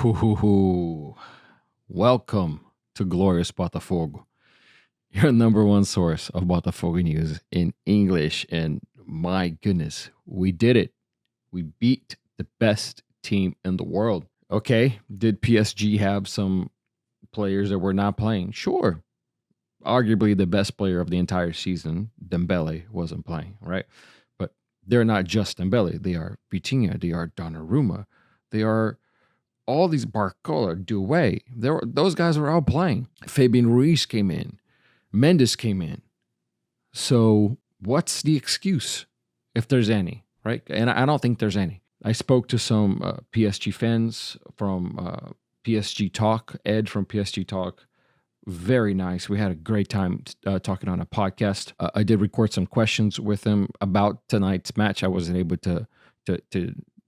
Ooh, welcome to Glorious Botafogo, your number one source of Botafogo news in English. And my goodness, we did it. We beat the best team in the world. Okay, did PSG have some players that were not playing? Sure. Arguably the best player of the entire season, Dembele, wasn't playing, right? But they're not just Dembele. They are Vitinha, they are Donnarumma, they are all these Barcola, Doué. Those guys were all playing. Fabian Ruiz came in. Mendes came in. So what's the excuse, if there's any, right? And I don't think there's any. I spoke to some PSG fans from PSG Talk, Ed from PSG Talk. Very nice. We had a great time talking on a podcast. I did record some questions with him about tonight's match. I wasn't able to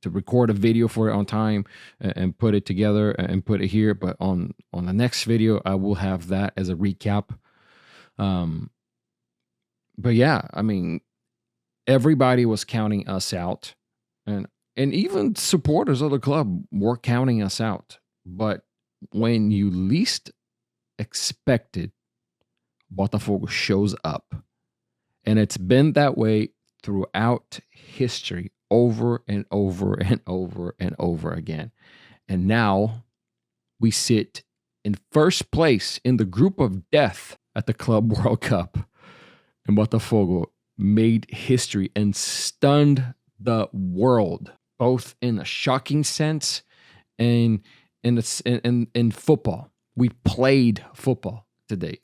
record a video for it on time and put it together and put it here. But on the next video, I will have that as a recap. But yeah, I mean, everybody was counting us out, and even supporters of the club were counting us out. But when you least expected, Botafogo shows up. And it's been that way throughout history, over and over and over and over again. And now we sit in first place in the group of death at the Club World Cup. And Botafogo made history and stunned the world, both in a shocking sense and in football. We played football today.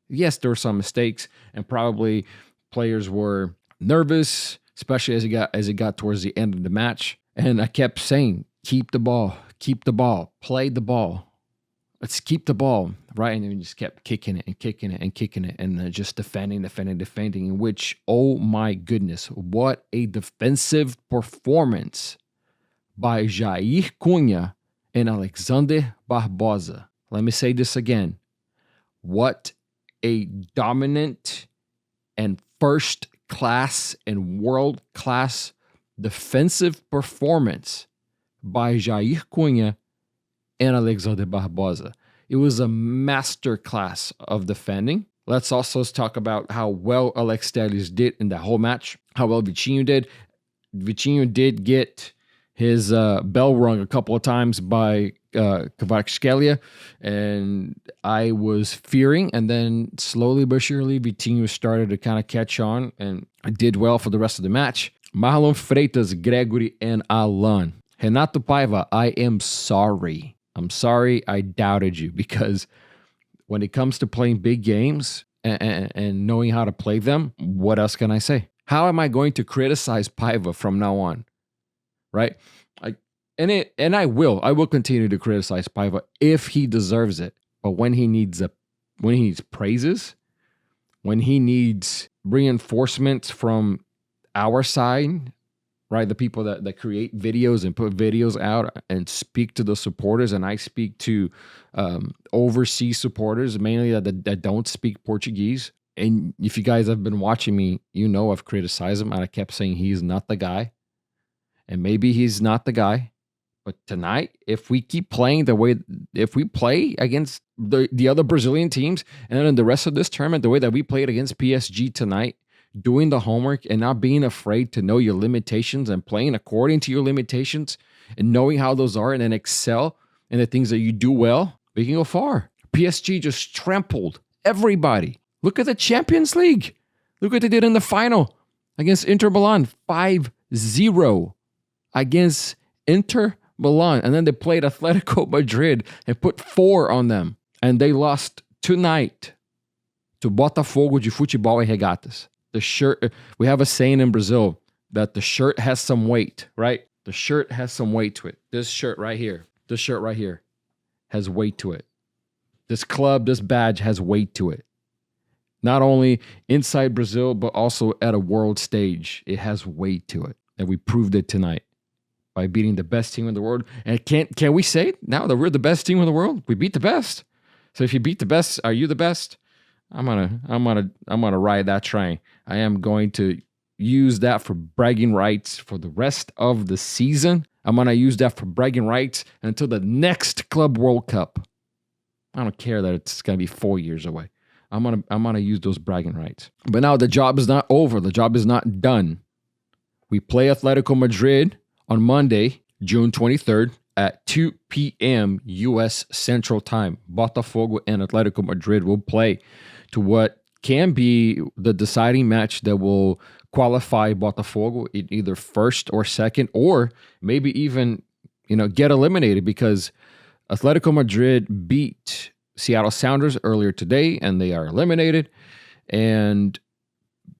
Yes, there were some mistakes, and probably players were nervous, especially as it got towards the end of the match. And I kept saying, keep the ball, play the ball. Let's keep the ball, right? And we just kept kicking it, and just defending, in which, oh my goodness, what a defensive performance by Jair Cunha and Alexander Barbosa. Let me say this again. What a dominant and first-class and world-class defensive performance by Jair Cunha and Alexander Barbosa. It was a masterclass of defending. Let's also talk about how well Alex Telles did in that whole match, how well Vitinho did. Vitinho did get his bell rung a couple of times by Kvaratskhelia, and I was fearing, and then slowly but surely Vitinho started to kind of catch on and did well for the rest of the match. Marlon Freitas, Gregory, and Alan. Renato Paiva, I am sorry. I'm sorry I doubted you, because when it comes to playing big games and knowing how to play them, what else can I say? How am I going to criticize Paiva from now on? Right? I will continue to criticize Paiva if he deserves it. But when he needs praises, when he needs reinforcements from our side, right? The people that create videos and put videos out and speak to the supporters, and I speak to overseas supporters, mainly that don't speak Portuguese. And if you guys have been watching me, you know I've criticized him, and I kept saying he's not the guy. And maybe he's not the guy. But tonight, if we keep playing if we play against the other Brazilian teams, and then the rest of this tournament, the way that we played against PSG tonight, doing the homework and not being afraid to know your limitations and playing according to your limitations and knowing how those are, and then excel in the things that you do well, we can go far. PSG just trampled everybody. Look at the Champions League. Look what they did in the final against Inter Milan, 5-0 against Inter Milan. And then they played Atletico Madrid and put 4 on them. And they lost tonight to Botafogo de Futebol e Regatas. The shirt, we have a saying in Brazil that the shirt has some weight, right? The shirt has some weight to it. This shirt right here has weight to it. This club, this badge has weight to it. Not only inside Brazil, but also at a world stage. It has weight to it. And we proved it tonight by beating the best team in the world. And can we say now that we're the best team in the world? We beat the best. So if you beat the best, are you the best? I'm gonna ride that train. I am going to use that for bragging rights for the rest of the season. I'm going to use that for bragging rights until the next Club World Cup. I don't care that it's going to be 4 years away. I'm gonna use those bragging rights. But now the job is not over. The job is not done. We play Atletico Madrid on Monday, June 23rd at 2 p.m. U.S. Central Time. Botafogo and Atletico Madrid will play to what can be the deciding match that will qualify Botafogo in either first or second, or maybe even, get eliminated, because Atletico Madrid beat Seattle Sounders earlier today and they are eliminated. And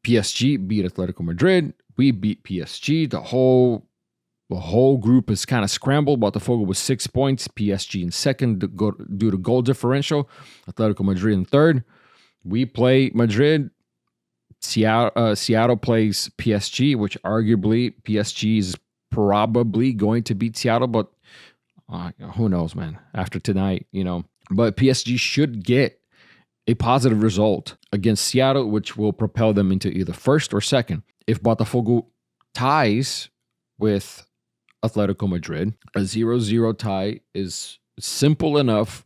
PSG beat Atletico Madrid. We beat PSG. The whole group is kind of scrambled. Botafogo with 6 points. PSG in second due to goal differential. Atletico Madrid in third. We play Madrid. Seattle plays PSG, which arguably PSG is probably going to beat Seattle, but who knows, man, after tonight, But PSG should get a positive result against Seattle, which will propel them into either first or second. If Botafogo ties with Atletico Madrid, a 0-0 tie is simple enough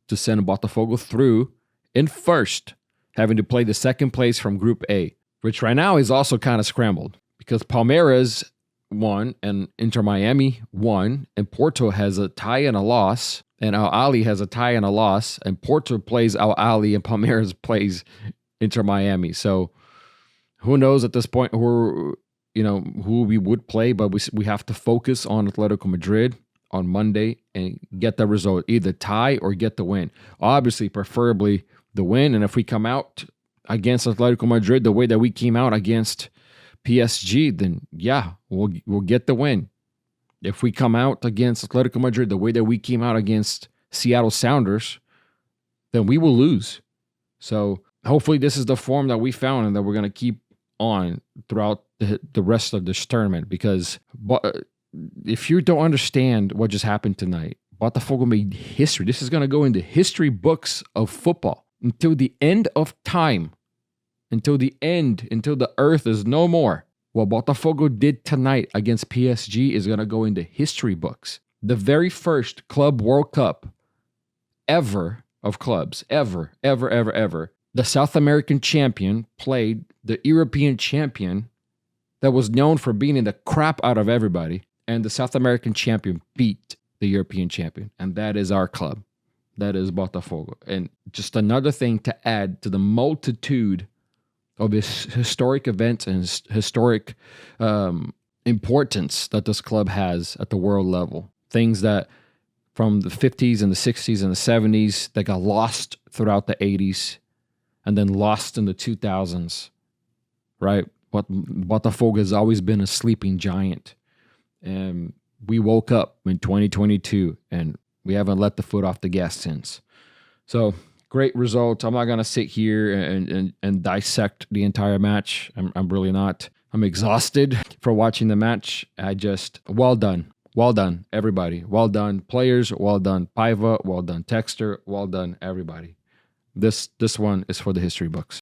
to send Botafogo through in first, having to play the second place from Group A, which right now is also kind of scrambled because Palmeiras won and Inter Miami won, and Porto has a tie and a loss, and Al Ahly has a tie and a loss, and Porto plays Al Ahly and Palmeiras plays Inter Miami. So who knows at this point who we would play, but we have to focus on Atletico Madrid on Monday and get the result, either tie or get the win. Obviously, preferably the win, and if we come out against Atletico Madrid the way that we came out against PSG, then yeah, we'll get the win. If we come out against Atletico Madrid the way that we came out against Seattle Sounders, then we will lose. So hopefully this is the form that we found and that we're going to keep on throughout the rest of this tournament, because if you don't understand what just happened tonight, Botafogo made history. This is going to go into history books of football until the end of time. Until the earth is no more. What Botafogo did tonight against PSG is going to go into history books. The very first Club World Cup ever of clubs, ever. The South American champion played the European champion that was known for beating the crap out of everybody. And the South American champion beat the European champion. And that is our club. That is Botafogo. And just another thing to add to the multitude of this historic event and historic importance that this club has at the world level. Things that from the 50s and the 60s and the 70s that got lost throughout the 80s and then lost in the 2000s, right? But Botafogo has always been a sleeping giant. And we woke up in 2022 and we haven't let the foot off the gas since. So great result. I'm not going to sit here and dissect the entire match. I'm really not. I'm exhausted for watching the match. Well done. Well done, everybody. Well done, players. Well done, Paiva. Well done, Texter. Well done, everybody. This one is for the history books.